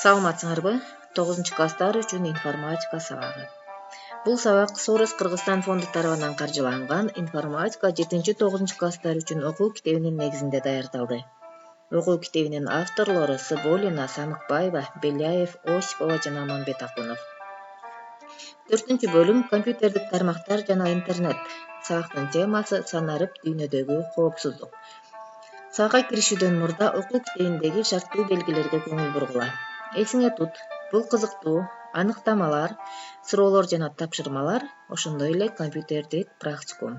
Саламатсыңарбы? 9 класстар үчүн информатика сабагы. Бул сабак Сорос Кыргызстан фонду тарабынан каржыланган информатика 7-9 класстар үчүн окуу китебинин негизинде даярдалды. Окуу китебинин авторлору Сыболина, Самыкбаева, Беляев, Осипова жана Аманбет Акунов. 4 бөлүм компьютердик тармактар жана интернет. Сабактын темасы санарып дүйнөдөгү коопсуздук. Сабакка киришүүдөн мурда окуу китебиндеги шарттуу белгилерге көңүл бургула. Эсиңе тут, бул кызыктуу, аныктамалар, суроолор жана тапшырмалар, ошондой эле компьютердик практикум.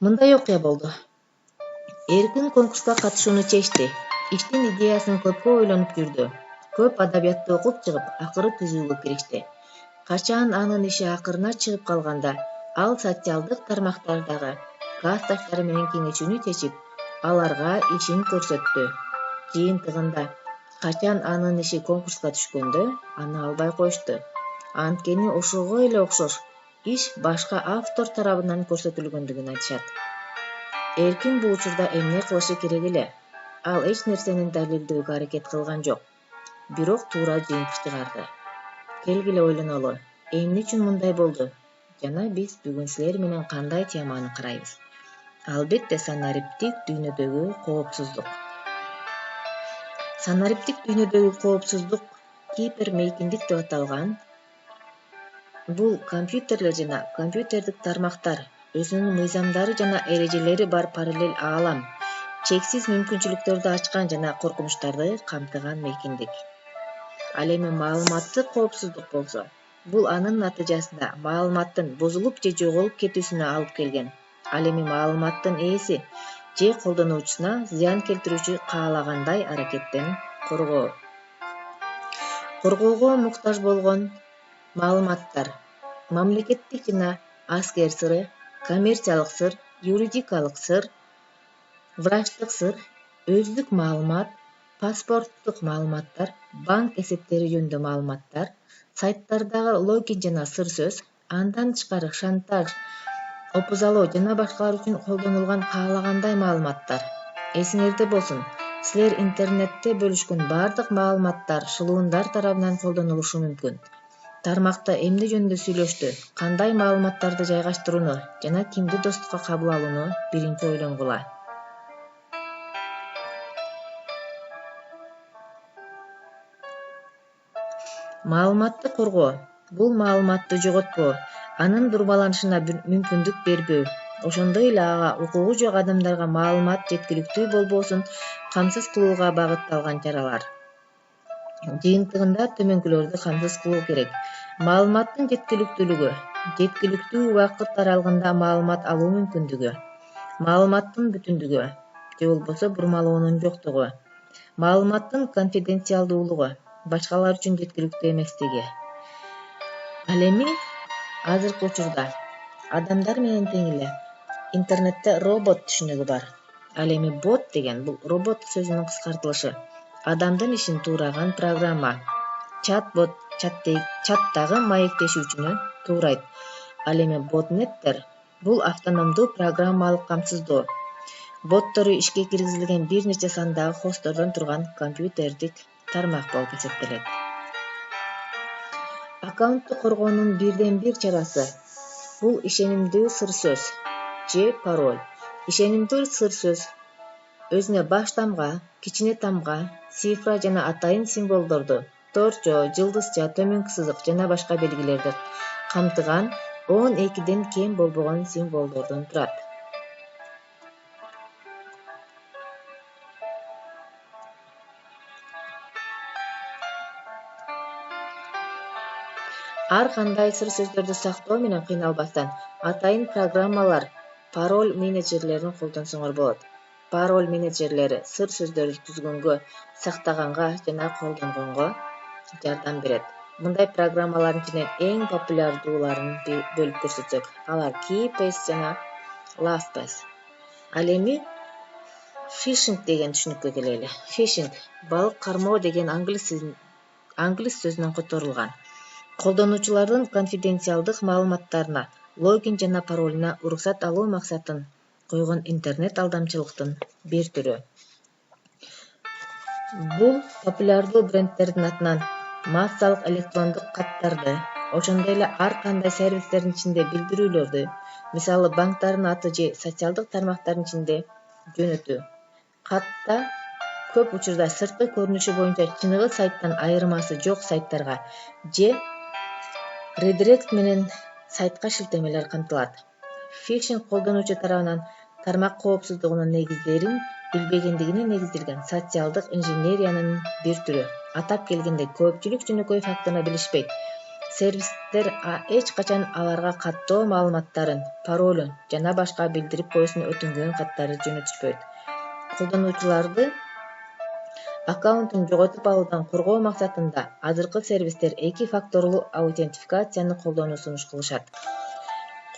Мындай окуя болду. Эркин конкурска катышууну чечти. Иштин идеясын көпкө ойлонуп жүрдү. Көп адабиятты окуп чыгып, акыры түзүүгө киришти. Качан анын иши акырына чыгып калганда, ал социалдык тармактардагы классташтары менен кеңешүүнү чечип, аларга ишин көрсөттү. Жыйынтыгында качан анын иши конкурска түшкөндө, аны албай коюшту. Анткени ошого эле окшош иш башка автор тарабынан көрсөтүлгөндүгүн айтышат. Эркин бул учурда эмне кылышы керек эле? Ал эч нерсени далилдөөгө аракет кылган жок. Бирок туура жыйынтык чыгарды. Келгиле ойлонолу, эмне үчүн мындай болду? Жана биз бүгүн силер менен кандай теманы карайбыз? Албетте санариптик дүйнөдөгү коопсуздук. Санариптик дүйнөдөгү коопсуздук гипермейкиндик деп аталган. Бул компьютерлер жана компьютердик тармактар өзүнүн мыйзамдары жана эрежелери бар параллель аалам, чексиз мүмкүнчүлүктөрдү ачкан жана коркунучтарды камтыган мейкиндик. Ал эми маалыматтык коопсуздук болсо, бул анын натыйжасында маалыматтын бузулуп же жоголуп кетүүсүнө алып келген. Ал эми маалыматтын ээси же колдонуучусуна зыян келтирүүчү каалагандай аракеттен коргоого муктаж болгон маалыматтар, мамлекеттик жана аскер сыры, коммерциялык сыр, юридикалык сыр, врачтык сыр, өздүк маалымат, паспорттук маалыматтар, банк эсептери жөнүндө маалыматтар, сайттардагы логин жана сыр сөз, андан тышкары шантаж, опузалоо жана башкалар үчүн колдонулган каалагандай маалыматтар. Эсиңерде болсун, силер интернетте бөлүшкөн бардык маалыматтар шылуундар тарабынан колдонулушу мүмкүн. Тармакта эмне жөнүндө сүйлөштү, кандай маалыматтарды жайгаштырууну жана кимди достукка кабыл алууну биринчи ойлонгула. Маалыматты коргоо. Бул маалыматты жоготпоо, анын дурбаланышына мүмкүндүк бербөө, ошондой эле ага укугу жок адамдарга маалымат жеткиликтүү болбоосун камсыз кылууга багытталган чаралар. Жыйынтыгында төмөнкүлөрдү камсыз кылуу керек. Маалыматтын жеткиликтүүлүгү, жеткиликтүү убакыт аралыгында маалымат алуу мүмкүндүгү, маалыматтын бүтүндүгү, же болбосо бурмалоонун жоктугу, маалыматтын конфиденциалдуулугу, башкалар үчүн жеткиликтүү эместиги. Ал эми азыркы учурда адамдар менен тең эле интернетте робот түшүнүгү бар. Ал эми бот деген бул робот сөзүнүн кыскартылышы. Адамдын ишин туураган программа. Чат-бот чаттагы маектешүүчүнү туурайт. Ал эми ботнеттер бул автономдуу программалык камсыздоо. Боттору ишке киргизилген бир нече сандагы хосттордон турган компьютердик тармак болуп эсептелет. Аккаунтту коргоонун бирден бир чарасы бул ишенимдүү сыр сөз же пароль. Ишенимдүү сыр сөз өзүнө баш тамга, кичине тамга, цифра жана атайын символдорду, торчо, жылдызча, төмөнкү сызык жана башка белгилерди камтыган 12ден кем болбогон символдордон турат. Ар кандай сыр сөздөрдү сактоо менен кыйналбастан атайын программалар, пароль менеджерлерин колдонсоңор болот. Пароль менеджерлери сыр сөздөрдү түзгөнгө, сактаганга жана колдонгонго жардам берет. Мындай программалардын ичинен эң популярдууларын бөлүп көрсөтсөк, алар KeyPass жана LastPass. Ал эми phishing деген түшүнүккө келели. Phishing балык кармоо деген англис сөзүнөн которулган. Колдонуучулардын конфиденциалдык маалыматтарына, логин жана паролуна уруксат алуу максатын койгон интернет алдамчылыктын бир түрү. Бул популярдуу брендтердин атынан массалык электрондук каттарды, ошондой эле ар кандай сервистердин ичинде билдирүүлөрдү, мисалы банктардын аты же социалдык тармактардын ичинде жөнөтүү. Катта көп учурда сырткы көрүнүшү боюнча чыныгы сайттан айырмасы жок сайттарга же редирект менен сайтка шилтемелер камтылат. Фишинг колдонуучу тарабынан тармак коопсуздугунун негиздерин билбегендигине негизделген социалдык инженериянын бир түрү. Атап келгенде, көпчүлүк жөнөкөй фактыны билишпейт. Сервистер эч качан аларга каттоо маалыматтарын, паролун жана башка билдирип коюусун өтүнгөн каттарды жөнөтүшпөйт. Колдонуучуларды аккаунтун жоготуп алуудан коргоо максатында азыркы сервистер 2 факторлуу аутентификацияны колдонууну сунуш кылышат.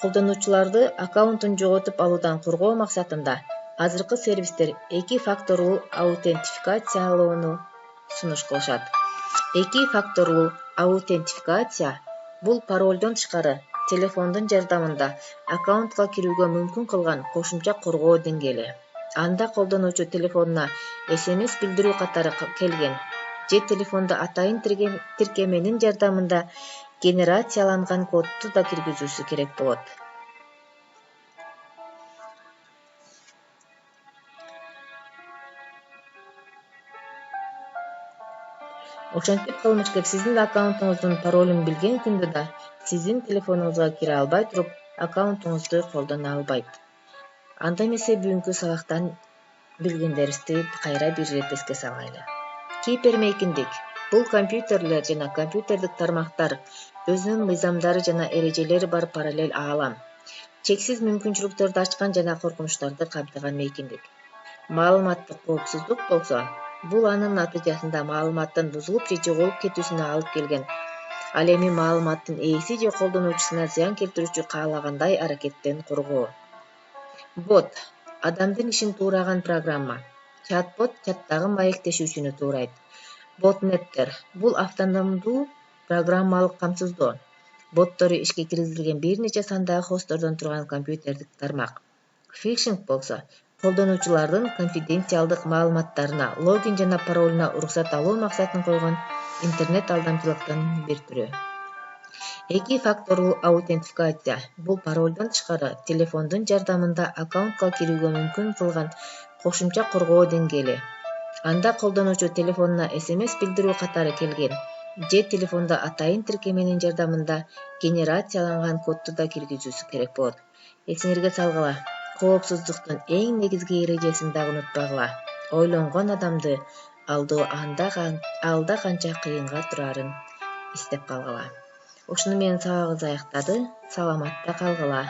Колдонуучуларды аккаунтун жоготуп алуудан коргоо максатында азыркы сервистер 2 факторлуу аутентификациялоону сунуш кылышат. 2 факторлуу аутентификация бул паролдон тышкары телефондун жардамында аккаунтка кирүүгө мүмкүн кылган кошумча коргоо деңгээли. Анда колдонуучу телефонуна SMS билдирүү катары келген же телефонду атайын тиркеменин жардамында генерацияланган кодду да киргизүүсү керек болот. Ошентип кылмышкер сиздин аккаунтуңуздун паролун билген күндө да сиздин телефонуңузга кире албай туруп, аккаунтуңузду колдоно албайт. Анда эмесе бүгүнкү сабактан билгендерибизди кайра бир ирет эске салайлы. Кибермейкиндик бул компьютерлер жана компьютердик тармактар өзүнүн мыйзамдары жана эрежелери бар параллель аалам. Чексиз мүмкүнчүлүктөрдү ачкан жана коркунучтарды камтыган мейкиндик. Маалыматтык коопсуздук болсо, бул анын натыйжасында маалыматтын бузулуп же жоголуп кетүүсүнө алып келген. Ал эми маалыматтын ээси же колдонуучусуна зыян келтирүүчү каалагандай аракеттен коргоо. Бот — адамдын ишин туураган программа. Чат-бот чаттагы маектешүүчүнү туурайт. Ботнеттер — бул автономдуу программалык камсыздоо. Боттору ишке киргизилген бир нече сандагы хосттордон турган компьютердик тармак. Фишинг болсо, колдонуучулардын конфиденциалдык маалыматтарына, логин жана паролуна уруксат алуу максатын койгон интернет алдамчылыктын бир түрү. 2 факторлуу аутентификация бул паролдон тышкары телефондун жардамында аккаунтка кирүүгө мүмкүн кылган кошумча коргоо деңгээли. Анда колдонуучу телефонуна SMS билдирүү катары келген же телефондо атайын тиркеменин жардамында генерацияланган кодду да киргизүүсү керек болот. Эсиңерге салгыла, коопсуздуктун эң негизги эрежесин дагы унутпагыла. Ойлонгон адамды алдоо алда канча кыйынга турарын эстеп калгыла. Ушуну менен сабагыбыз аяктады. Саламатта калгыла.